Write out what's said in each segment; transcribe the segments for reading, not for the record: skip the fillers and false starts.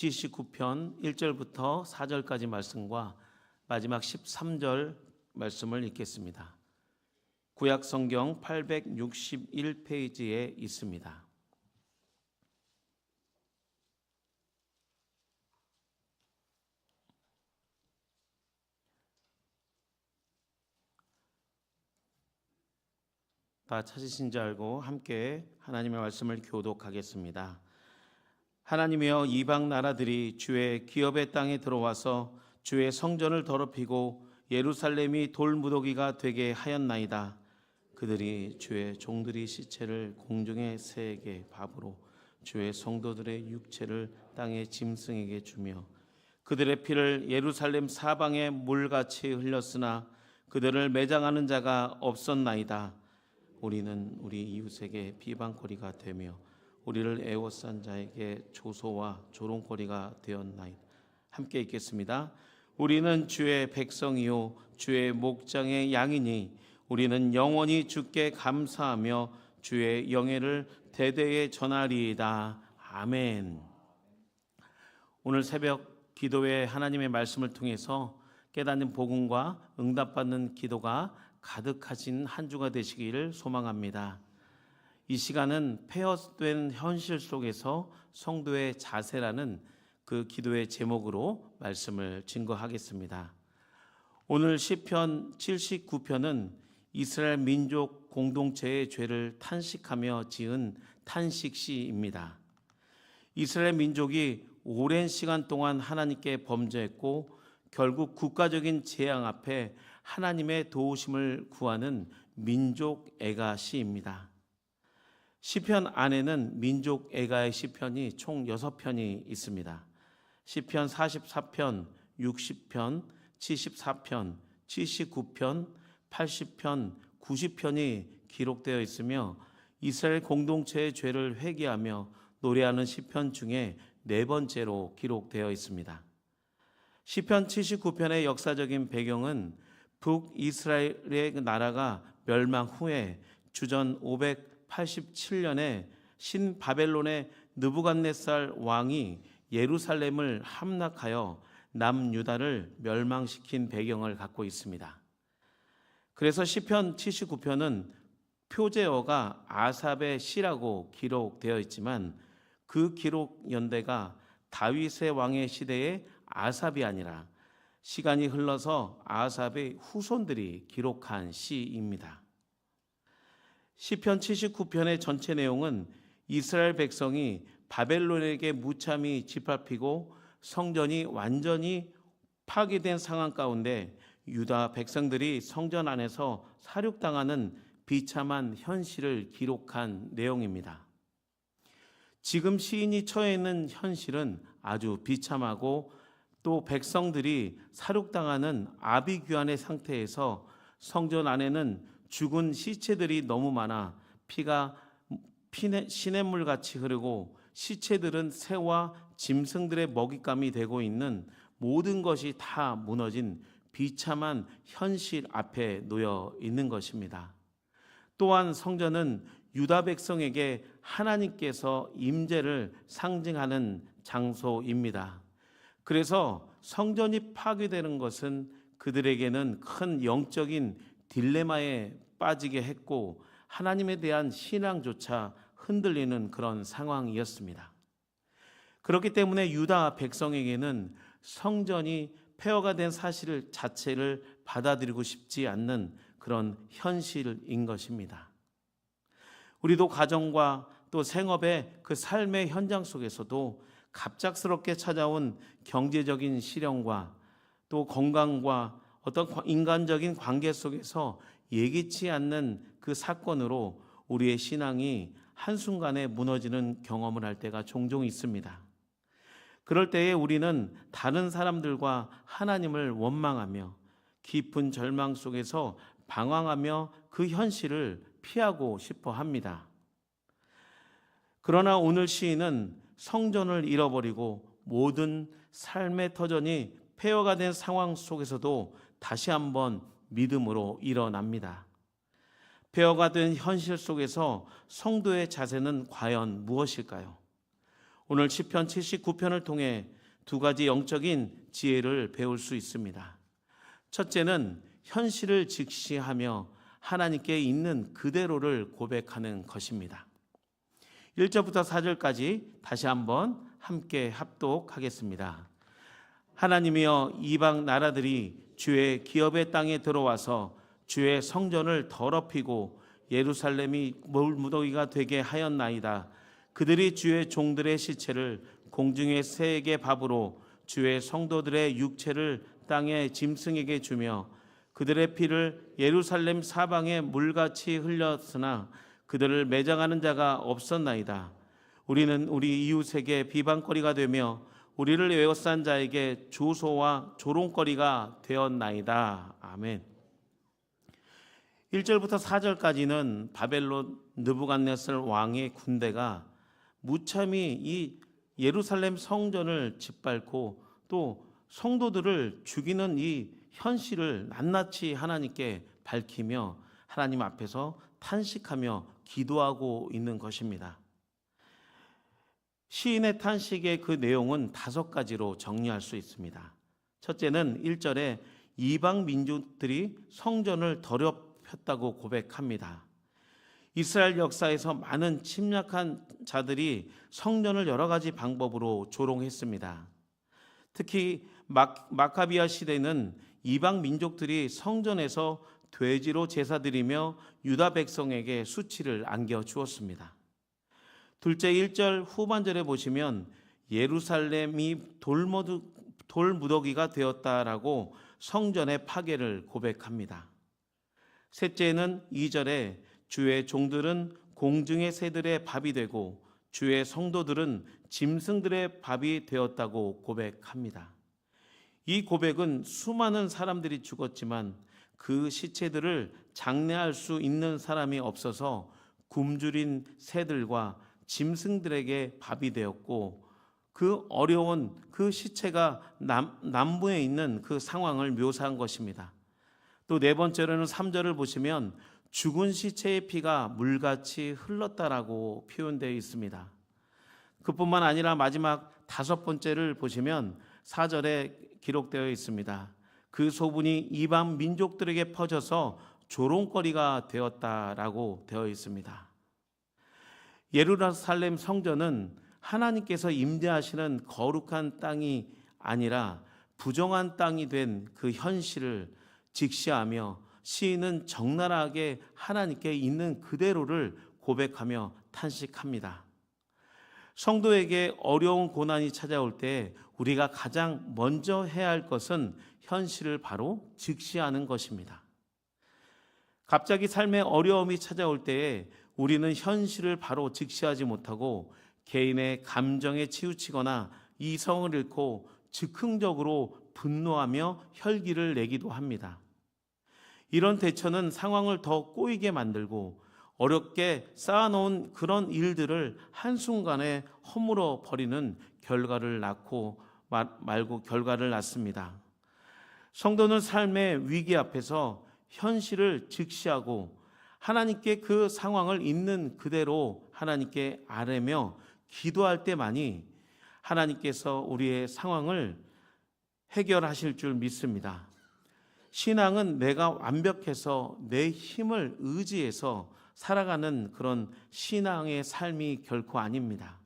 79편 1절부터 4절까지 말씀과 마지막 13절 말씀을 읽겠습니다. 구약 성경 861페이지에 있습니다. 다 찾으신 줄 알고 함께 하나님의 말씀을 교독하겠습니다. 하나님이여, 이방 나라들이 주의 기업의 땅에 들어와서 주의 성전을 더럽히고 예루살렘이 돌무더기가 되게 하였나이다. 그들이 주의 종들이 시체를 공중의 새에게 밥으로 주의 성도들의 육체를 땅의 짐승에게 주며 그들의 피를 예루살렘 사방에 물같이 흘렸으나 그들을 매장하는 자가 없었나이다. 우리는 우리 이웃에게 비방거리가 되며 우리를 애워싼 자에게 조소와 조롱거리가 되었나이다. 함께 읽겠습니다. 우리는 주의 백성이요 주의 목장의 양이니 우리는 영원히 주께 감사하며 주의 영예를 대대에 전하리이다. 아멘. 오늘 새벽 기도회 하나님의 말씀을 통해서 깨닫는 복음과 응답받는 기도가 가득하신 한 주가 되시기를 소망합니다. 이 시간은 폐허된 현실 속에서 성도의 자세라는 그 기도의 제목으로 말씀을 증거하겠습니다. 오늘 시편 79편은 이스라엘 민족 공동체의 죄를 탄식하며 지은 탄식시입니다. 이스라엘 민족이 오랜 시간 동안 하나님께 범죄했고 결국 국가적인 재앙 앞에 하나님의 도우심을 구하는 민족 애가 시입니다. 시편 안에는 민족 애가의 시편이 총 6편이 있습니다. 시편 44편, 60편, 74편, 79편, 80편, 90편이 기록되어 있으며 이스라엘 공동체의 죄를 회개하며 노래하는 시편 중에 4번째로 기록되어 있습니다. 시편 79편의 역사적인 배경은 북이스라엘의 나라가 멸망 후에 주전 587년에 신바벨론의 느부갓네살 왕이 예루살렘을 함락하여 남유다를 멸망시킨 배경을 갖고 있습니다. 그래서 시편 79편은 표제어가 아삽의 시라고 기록되어 있지만 그 기록 연대가 다윗의 왕의 시대의 아삽이 아니라 시간이 흘러서 아삽의 후손들이 기록한 시입니다. 시편 79편의 전체 내용은 이스라엘 백성이 바벨론에게 무참히 짓밟히고 성전이 완전히 파괴된 상황 가운데 유다 백성들이 성전 안에서 살육당하는 비참한 현실을 기록한 내용입니다. 지금 시인이 처해 있는 현실은 아주 비참하고 또 백성들이 살육당하는 아비규환의 상태에서 성전 안에는 죽은 시체들이 너무 많아 피가 시냇물같이 흐르고 시체들은 새와 짐승들의 먹잇감이 되고 있는 모든 것이 다 무너진 비참한 현실 앞에 놓여 있는 것입니다. 또한 성전은 유다 백성에게 하나님께서 임재를 상징하는 장소입니다. 그래서 성전이 파괴되는 것은 그들에게는 큰 영적인 딜레마에 빠지게 했고 하나님에 대한 신앙조차 흔들리는 그런 상황이었습니다. 그렇기 때문에 유다 백성에게는 성전이 폐허가 된 사실 자체를 받아들이고 싶지 않는 그런 현실인 것입니다. 우리도 가정과 또 생업의 그 삶의 현장 속에서도 갑작스럽게 찾아온 경제적인 시련과 또 건강과 어떤 인간적인 관계 속에서 예기치 않는 그 사건으로 우리의 신앙이 한순간에 무너지는 경험을 할 때가 종종 있습니다. 그럴 때에 우리는 다른 사람들과 하나님을 원망하며 깊은 절망 속에서 방황하며 그 현실을 피하고 싶어 합니다. 그러나 오늘 시인은 성전을 잃어버리고 모든 삶의 터전이 폐허가 된 상황 속에서도 다시 한번 믿음으로 일어납니다. 폐허가 된 현실 속에서 성도의 자세는 과연 무엇일까요? 오늘 시편 79편을 통해 두 가지 영적인 지혜를 배울 수 있습니다. 첫째는 현실을 직시하며 하나님께 있는 그대로를 고백하는 것입니다. 1절부터 4절까지 다시 한번 함께 합독하겠습니다. 하나님이여, 이방 나라들이 주의 기업의 땅에 들어와서 주의 성전을 더럽히고 예루살렘이 물무더기가 되게 하였나이다. 그들이 주의 종들의 시체를 공중의 새에게 밥으로 주의 성도들의 육체를 땅의 짐승에게 주며 그들의 피를 예루살렘 사방에 물같이 흘렸으나 그들을 매장하는 자가 없었나이다. 우리는 우리 이웃에게 비방거리가 되며 우리를 에워싼 자에게 조소와 조롱거리가 되었나이다. 아멘. 1절부터 4절까지는 바벨론 느부갓네살 왕의 군대가 무참히 이 예루살렘 성전을 짓밟고 또 성도들을 죽이는 이 현실을 낱낱이 하나님께 밝히며 하나님 앞에서 탄식하며 기도하고 있는 것입니다. 시인의 탄식의 그 내용은 5가지로 정리할 수 있습니다. 첫째는 1절에 이방 민족들이 성전을 더럽혔다고 고백합니다. 이스라엘 역사에서 많은 침략한 자들이 성전을 여러 가지 방법으로 조롱했습니다. 특히 마카비아 시대는 이방 민족들이 성전에서 돼지로 제사드리며 유다 백성에게 수치를 안겨 주었습니다. 둘째, 1절 후반절에 보시면 예루살렘이 돌무더기가 되었다라고 성전의 파괴를 고백합니다. 셋째는 2절에 주의 종들은 공중의 새들의 밥이 되고 주의 성도들은 짐승들의 밥이 되었다고 고백합니다. 이 고백은 수많은 사람들이 죽었지만 그 시체들을 장례할 수 있는 사람이 없어서 굶주린 새들과 짐승들에게 밥이 되었고 그 어려운 그 시체가 남부에 있는 그 상황을 묘사한 것입니다. 또 네 번째로는 3절을 보시면 죽은 시체의 피가 물같이 흘렀다라고 표현되어 있습니다. 그뿐만 아니라 마지막 5번째를 보시면 4절에 기록되어 있습니다. 그 소문이 이방 민족들에게 퍼져서 조롱거리가 되었다라고 되어 있습니다. 예루살렘 성전은 하나님께서 임재하시는 거룩한 땅이 아니라 부정한 땅이 된 그 현실을 직시하며 시인은 적나라하게 하나님께 있는 그대로를 고백하며 탄식합니다. 성도에게 어려운 고난이 찾아올 때 우리가 가장 먼저 해야 할 것은 현실을 바로 직시하는 것입니다. 갑자기 삶의 어려움이 찾아올 때에 우리는 현실을 바로 직시하지 못하고 개인의 감정에 치우치거나 이성을 잃고 즉흥적으로 분노하며 혈기를 내기도 합니다. 이런 대처는 상황을 더 꼬이게 만들고 어렵게 쌓아놓은 그런 일들을 한순간에 허물어 버리는 결과를 낳고 말고 결과를 낳습니다. 성도는 삶의 위기 앞에서 현실을 직시하고 하나님께 그 상황을 있는 그대로 하나님께 아뢰며 기도할 때만이 하나님께서 우리의 상황을 해결하실 줄 믿습니다. 신앙은 내가 완벽해서 내 힘을 의지해서 살아가는 그런 신앙의 삶이 결코 아닙니다.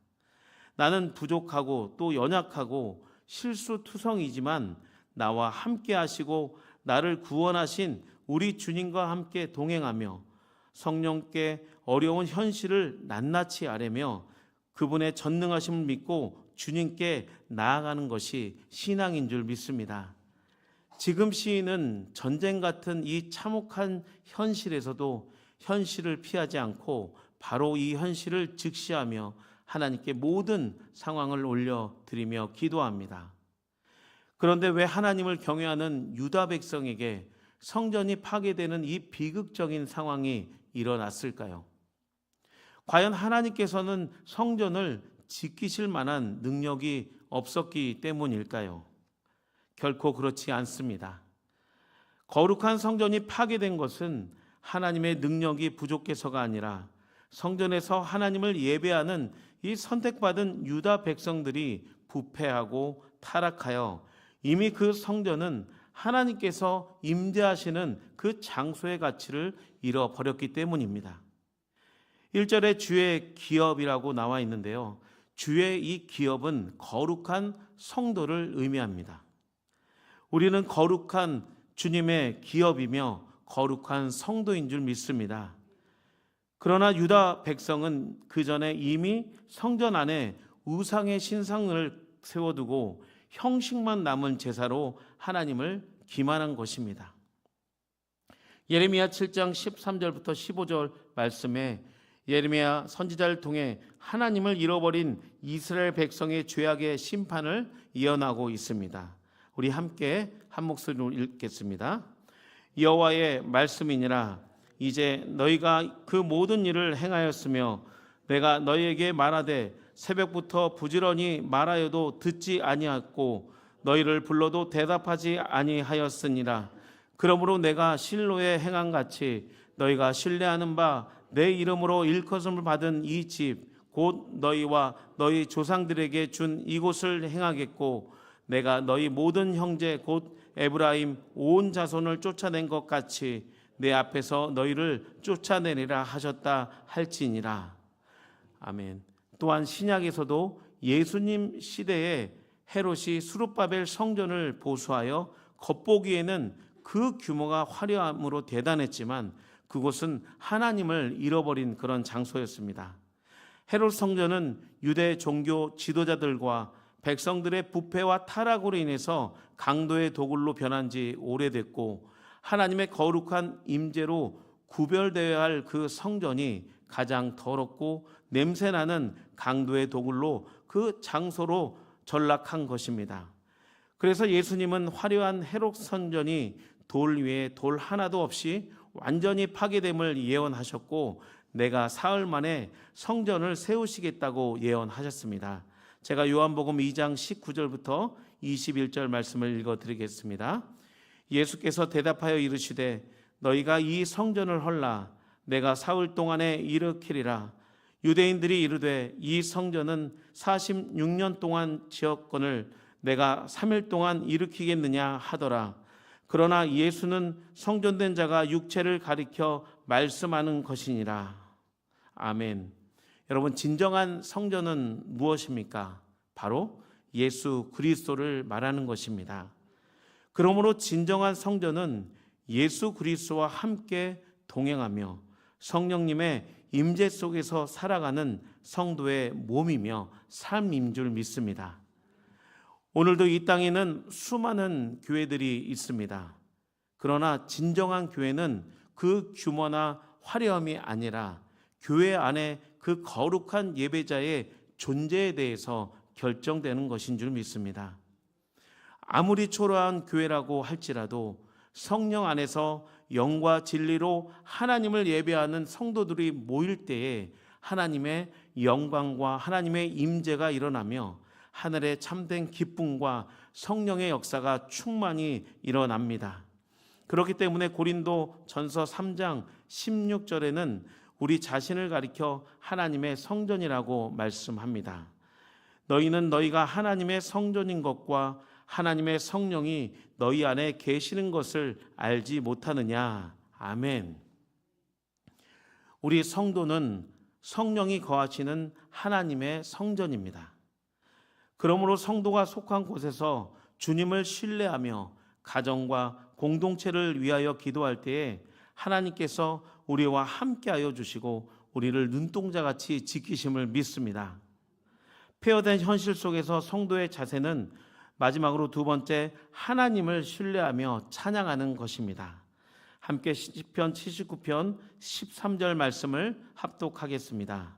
나는 부족하고 또 연약하고 실수투성이지만 나와 함께 하시고 나를 구원하신 우리 주님과 함께 동행하며 성령께 어려운 현실을 낱낱이 아뢰며 그분의 전능하심을 믿고 주님께 나아가는 것이 신앙인 줄 믿습니다. 지금 시인은 전쟁 같은 이 참혹한 현실에서도 현실을 피하지 않고 바로 이 현실을 직시하며 하나님께 모든 상황을 올려드리며 기도합니다. 그런데 왜 하나님을 경외하는 유다 백성에게 성전이 파괴되는 이 비극적인 상황이 일어났을까요? 과연 하나님께서는 성전을 지키실 만한 능력이 없었기 때문일까요? 결코 그렇지 않습니다. 거룩한 성전이 파괴된 것은 하나님의 능력이 부족해서가 아니라 성전에서 하나님을 예배하는 이 선택받은 유다 백성들이 부패하고 타락하여 이미 그 성전은 하나님께서 임재하시는 그 장소의 가치를 잃어버렸기 때문입니다. 1절에 주의 기업이라고 나와 있는데요. 주의 이 기업은 거룩한 성도를 의미합니다. 우리는 거룩한 주님의 기업이며 거룩한 성도인 줄 믿습니다. 그러나 유다 백성은 그 전에 이미 성전 안에 우상의 신상을 세워두고 형식만 남은 제사로 하나님을 기만한 것입니다. 예레미야 7장 13절부터 15절 말씀에 예레미야 선지자를 통해 하나님을 잃어버린 이스라엘 백성의 죄악의 심판을 예언하고 있습니다. 우리 함께 한 목소리로 읽겠습니다. 여호와의 말씀이니라. 이제 너희가 그 모든 일을 행하였으며 내가 너희에게 말하되 새벽부터 부지런히 말하여도 듣지 아니하였고 너희를 불러도 대답하지 아니하였으니라. 그러므로 내가 실로에 행한 같이 너희가 신뢰하는 바 내 이름으로 일컬음을 받은 이 집 곧 너희와 너희 조상들에게 준 이곳을 행하겠고 내가 너희 모든 형제 곧 에브라임 온 자손을 쫓아낸 것 같이 내 앞에서 너희를 쫓아내리라 하셨다 할지니라. 아멘. 또한 신약에서도 예수님 시대에 헤롯이 수룹바벨 성전을 보수하여 겉보기에는 그 규모가 화려함으로 대단했지만 그곳은 하나님을 잃어버린 그런 장소였습니다. 헤롯 성전은 유대 종교 지도자들과 백성들의 부패와 타락으로 인해서 강도의 도굴로 변한 지 오래됐고 하나님의 거룩한 임재로 구별되어야 할 그 성전이 가장 더럽고 냄새나는 강도의 도굴로 그 장소로 전락한 것입니다. 그래서 예수님은 화려한 헤롯 성전이 돌 위에 돌 하나도 없이 완전히 파괴됨을 예언하셨고 내가 사흘 만에 성전을 세우시겠다고 예언하셨습니다. 제가 요한복음 2장 19절부터 21절 말씀을 읽어드리겠습니다. 예수께서 대답하여 이르시되 너희가 이 성전을 헐라 내가 사흘 동안에 일으키리라. 유대인들이 이르되 이 성전은 46년 동안 지었거늘 내가 3일 동안 일으키겠느냐 하더라. 그러나 예수는 성전된 자가 육체를 가리켜 말씀하는 것이니라. 아멘. 여러분, 진정한 성전은 무엇입니까? 바로 예수 그리스도를 말하는 것입니다. 그러므로 진정한 성전은 예수 그리스도와 함께 동행하며 성령님의 임재 속에서 살아가는 성도의 몸이며 삶인 줄 믿습니다. 오늘도 이 땅에는 수많은 교회들이 있습니다. 그러나 진정한 교회는 그 규모나 화려함이 아니라 교회 안에 그 거룩한 예배자의 존재에 대해서 결정되는 것인 줄 믿습니다. 아무리 초라한 교회라고 할지라도 성령 안에서 영과 진리로 하나님을 예배하는 성도들이 모일 때에 하나님의 영광과 하나님의 임재가 일어나며 하늘의 참된 기쁨과 성령의 역사가 충만히 일어납니다. 그렇기 때문에 고린도 전서 3장 16절에는 우리 자신을 가리켜 하나님의 성전이라고 말씀합니다. 너희는 너희가 하나님의 성전인 것과 하나님의 성령이 너희 안에 계시는 것을 알지 못하느냐. 아멘. 우리 성도는 성령이 거하시는 하나님의 성전입니다. 그러므로 성도가 속한 곳에서 주님을 신뢰하며 가정과 공동체를 위하여 기도할 때에 하나님께서 우리와 함께하여 주시고 우리를 눈동자같이 지키심을 믿습니다. 폐허된 현실 속에서 성도의 자세는 마지막으로 두 번째, 하나님을 신뢰하며 찬양하는 것입니다. 함께 시편 79편 13절 말씀을 합독하겠습니다.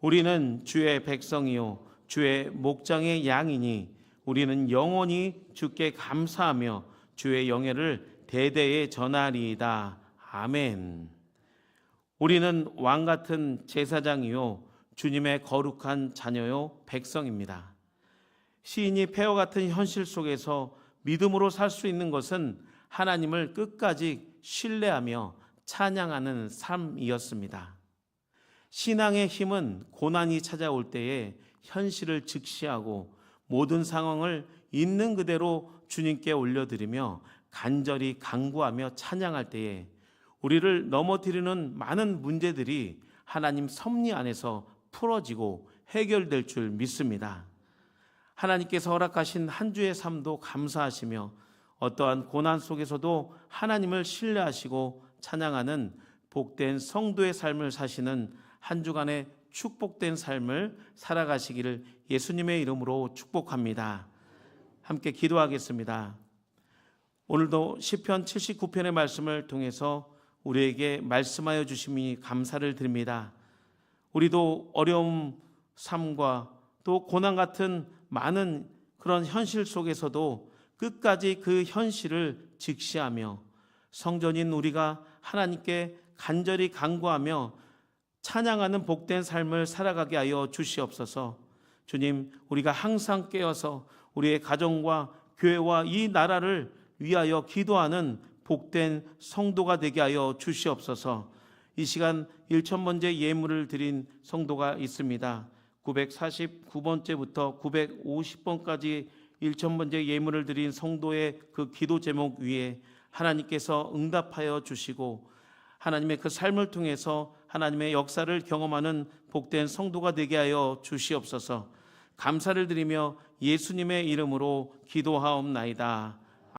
우리는 주의 백성이요 주의 목장의 양이니 우리는 영원히 주께 감사하며 주의 영예를 대대에 전하리이다. 아멘. 우리는 왕같은 제사장이요 주님의 거룩한 자녀요 백성입니다. 시인이 폐허 같은 현실 속에서 믿음으로 살 수 있는 것은 하나님을 끝까지 신뢰하며 찬양하는 삶이었습니다. 신앙의 힘은 고난이 찾아올 때에 현실을 직시하고 모든 상황을 있는 그대로 주님께 올려드리며 간절히 간구하며 찬양할 때에 우리를 넘어뜨리는 많은 문제들이 하나님 섭리 안에서 풀어지고 해결될 줄 믿습니다. 하나님께서 허락하신 한 주의 삶도 감사하시며 어떠한 고난 속에서도 하나님을 신뢰하시고 찬양하는 복된 성도의 삶을 사시는 한 주간의 축복된 삶을 살아가시기를 예수님의 이름으로 축복합니다. 함께 기도하겠습니다. 오늘도 시편 79편의 말씀을 통해서 우리에게 말씀하여 주심이 감사를 드립니다. 우리도 어려움 삶과 또 고난 같은 많은 그런 현실 속에서도 끝까지 그 현실을 직시하며 성전인 우리가 하나님께 간절히 간구하며 찬양하는 복된 삶을 살아가게 하여 주시옵소서. 주님, 우리가 항상 깨어서 우리의 가정과 교회와 이 나라를 위하여 기도하는 복된 성도가 되게 하여 주시옵소서. 이 시간 1000번째 예물을 드린 성도가 있습니다. 949번째부터 950번까지 1000번째 예물을 드린 성도의 그 기도 제목 위에 하나님께서 응답하여 주시고 하나님의 그 삶을 통해서 하나님의 역사를 경험하는 복된 성도가 되게 하여 주시옵소서. 감사를 드리며 예수님의 이름으로 기도하옵나이다.